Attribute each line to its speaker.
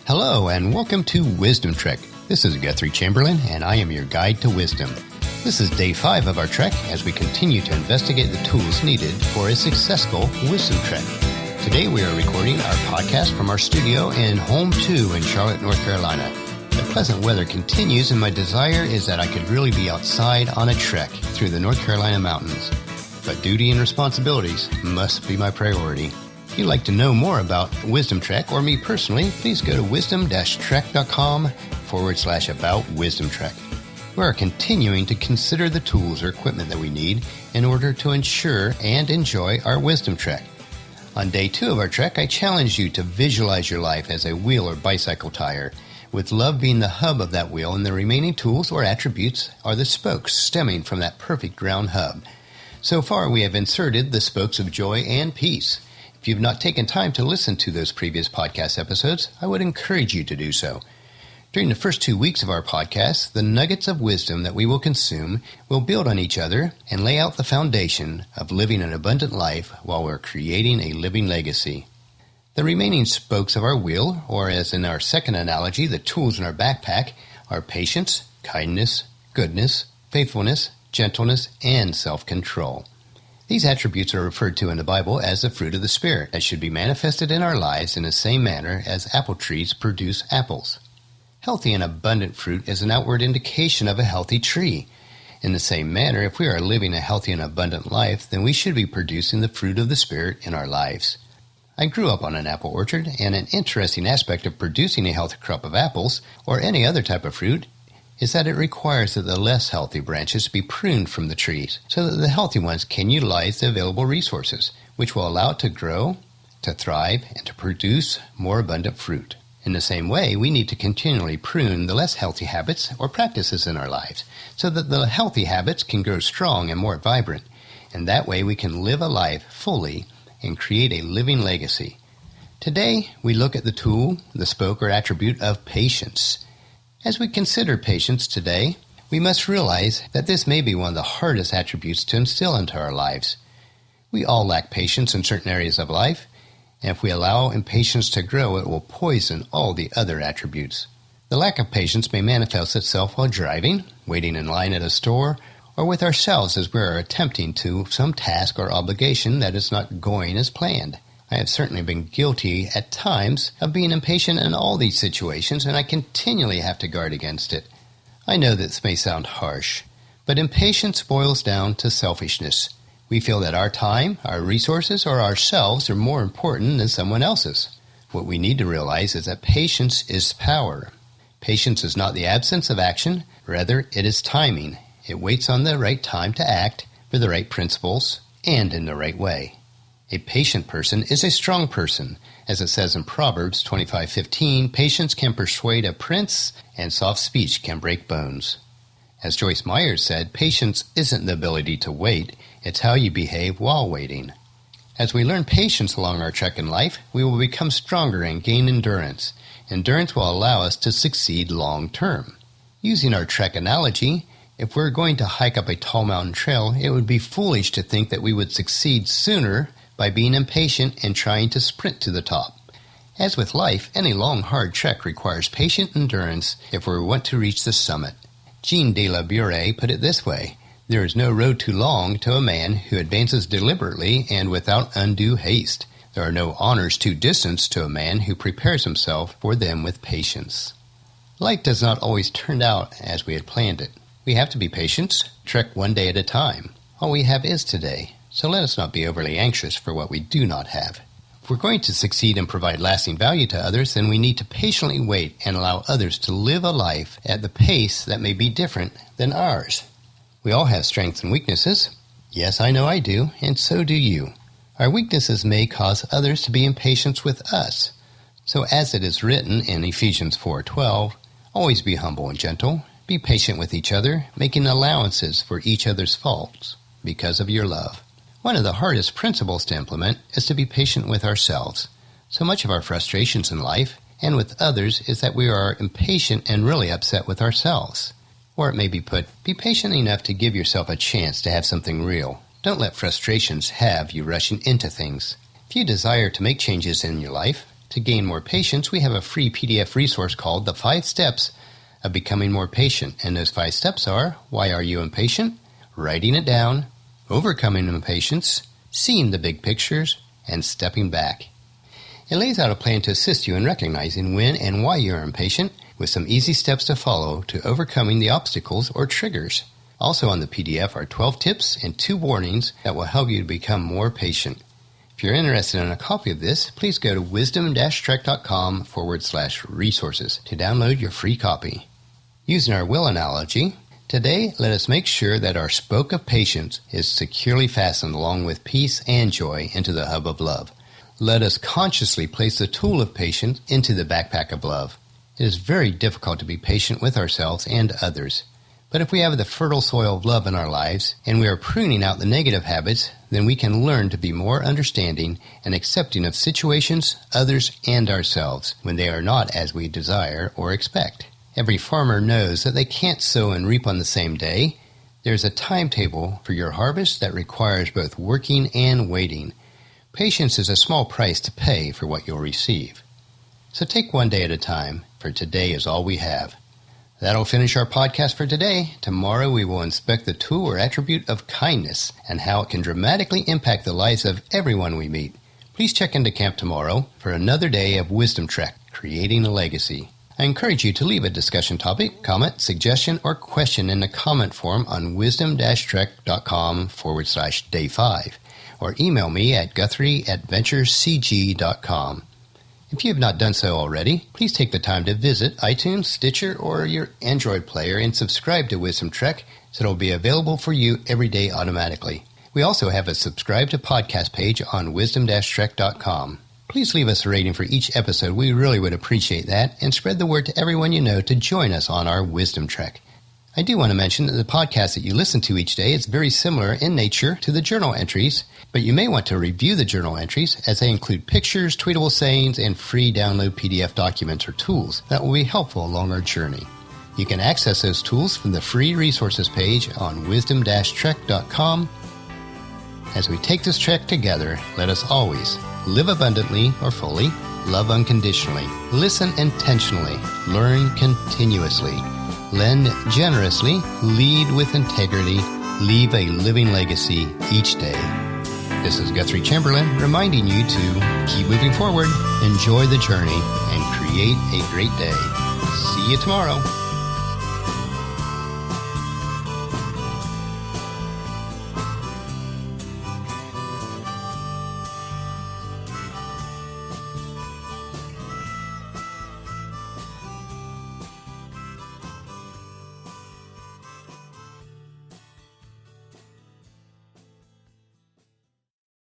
Speaker 1: Hello and welcome to Wisdom Trek. This is Guthrie Chamberlain and I am your guide to wisdom. This is day 5 of our trek as we continue to investigate the tools needed for a successful wisdom trek. Today we are recording our podcast from our studio in Home 2 in Charlotte, North Carolina. The pleasant weather continues and my desire is that I could really be outside on a trek through the North Carolina mountains. But duty and responsibilities must be my priority. If you'd like to know more about Wisdom Trek or me personally, please go to wisdom-trek.com/about Wisdom Trek. We are continuing to consider the tools or equipment that we need in order to ensure and enjoy our Wisdom Trek. On day 2 of our trek, I challenge you to visualize your life as a wheel or bicycle tire, with love being the hub of that wheel and the remaining tools or attributes are the spokes stemming from that perfect round hub. So far, we have inserted the spokes of joy and peace. If you've not taken time to listen to those previous podcast episodes, I would encourage you to do so. During the first 2 weeks of our podcast, the nuggets of wisdom that we will consume will build on each other and lay out the foundation of living an abundant life while we're creating a living legacy. The remaining spokes of our wheel, or as in our second analogy, the tools in our backpack, are patience, kindness, goodness, faithfulness, gentleness, and self-control. These attributes are referred to in the Bible as the fruit of the Spirit that should be manifested in our lives in the same manner as apple trees produce apples. Healthy and abundant fruit is an outward indication of a healthy tree. In the same manner, if we are living a healthy and abundant life, then we should be producing the fruit of the Spirit in our lives. I grew up on an apple orchard, and an interesting aspect of producing a healthy crop of apples, or any other type of fruit, is that it requires that the less healthy branches be pruned from the trees so that the healthy ones can utilize the available resources, which will allow it to grow, to thrive, and to produce more abundant fruit. In the same way, we need to continually prune the less healthy habits or practices in our lives so that the healthy habits can grow strong and more vibrant, and that way we can live a life fully and create a living legacy. Today, we look at the tool, the spoke or attribute of patience. As we consider patience today, we must realize that this may be one of the hardest attributes to instill into our lives. We all lack patience in certain areas of life, and if we allow impatience to grow, it will poison all the other attributes. The lack of patience may manifest itself while driving, waiting in line at a store, or with ourselves as we are attempting to some task or obligation that is not going as planned. I have certainly been guilty at times of being impatient in all these situations, and I continually have to guard against it. I know this may sound harsh, but impatience boils down to selfishness. We feel that our time, our resources, or ourselves are more important than someone else's. What we need to realize is that patience is power. Patience is not the absence of action, rather it is timing. It waits on the right time to act for the right principles and in the right way. A patient person is a strong person. As it says in Proverbs 25:15, patience can persuade a prince and soft speech can break bones. As Joyce Meyer said, patience isn't the ability to wait, it's how you behave while waiting. As we learn patience along our trek in life, we will become stronger and gain endurance. Endurance will allow us to succeed long term. Using our trek analogy, if we're going to hike up a tall mountain trail, it would be foolish to think that we would succeed sooner by being impatient and trying to sprint to the top. As with life, any long, hard trek requires patient endurance if we want to reach the summit. Jean de la Bure put it this way: there is no road too long to a man who advances deliberately and without undue haste. There are no honors too distant to a man who prepares himself for them with patience. Life does not always turn out as we had planned it. We have to be patient, trek one day at a time. All we have is today. So let us not be overly anxious for what we do not have. If we're going to succeed and provide lasting value to others, then we need to patiently wait and allow others to live a life at the pace that may be different than ours. We all have strengths and weaknesses. Yes, I know I do, and so do you. Our weaknesses may cause others to be impatient with us. So as it is written in Ephesians 4:12, always be humble and gentle, be patient with each other, making allowances for each other's faults because of your love. One of the hardest principles to implement is to be patient with ourselves. So much of our frustrations in life and with others is that we are impatient and really upset with ourselves. Or it may be put, be patient enough to give yourself a chance to have something real. Don't let frustrations have you rushing into things. If you desire to make changes in your life, To gain more patience, we have a free PDF resource called The 5 Steps of Becoming More Patient. And those 5 steps are: why are you impatient? Writing it down, overcoming impatience, seeing the big pictures, and stepping back. It lays out a plan to assist you in recognizing when and why you are impatient, with some easy steps to follow to overcoming the obstacles or triggers. Also on the PDF are 12 tips and 2 warnings that will help you to become more patient. If you're interested in a copy of this, please go to wisdom-trek.com/resources to download your free copy. Using our wheel analogy, today let us make sure that our spoke of patience is securely fastened along with peace and joy into the hub of love. Let us consciously place the tool of patience into the backpack of love. It is very difficult to be patient with ourselves and others. But if we have the fertile soil of love in our lives, and we are pruning out the negative habits, then we can learn to be more understanding and accepting of situations, others, and ourselves when they are not as we desire or expect. Every farmer knows that they can't sow and reap on the same day. There's a timetable for your harvest that requires both working and waiting. Patience is a small price to pay for what you'll receive. So take one day at a time, for today is all we have. That'll finish our podcast for today. Tomorrow we will inspect the tool or attribute of kindness and how it can dramatically impact the lives of everyone we meet. Please check into camp tomorrow for another day of Wisdom Trek, creating a legacy. I encourage you to leave a discussion topic, comment, suggestion, or question in the comment form on wisdom-trek.com/day5 or email me at guthrie@venturescg.com. If you have not done so already, please take the time to visit iTunes, Stitcher, or your Android player and subscribe to Wisdom Trek so it will be available for you every day automatically. We also have a subscribe to podcast page on wisdom-trek.com. Please leave us a rating for each episode. We really would appreciate that, and spread the word to everyone you know to join us on our Wisdom Trek. I do want to mention that the podcast that you listen to each day is very similar in nature to the journal entries, but you may want to review the journal entries as they include pictures, tweetable sayings, and free download PDF documents or tools that will be helpful along our journey. You can access those tools from the free resources page on wisdom-trek.com. As we take this trek together, let us always live abundantly or fully, love unconditionally, listen intentionally, learn continuously, lend generously, lead with integrity, leave a living legacy each day. This is Guthrie Chamberlain reminding you to keep moving forward, enjoy the journey, and create a great day. See you tomorrow.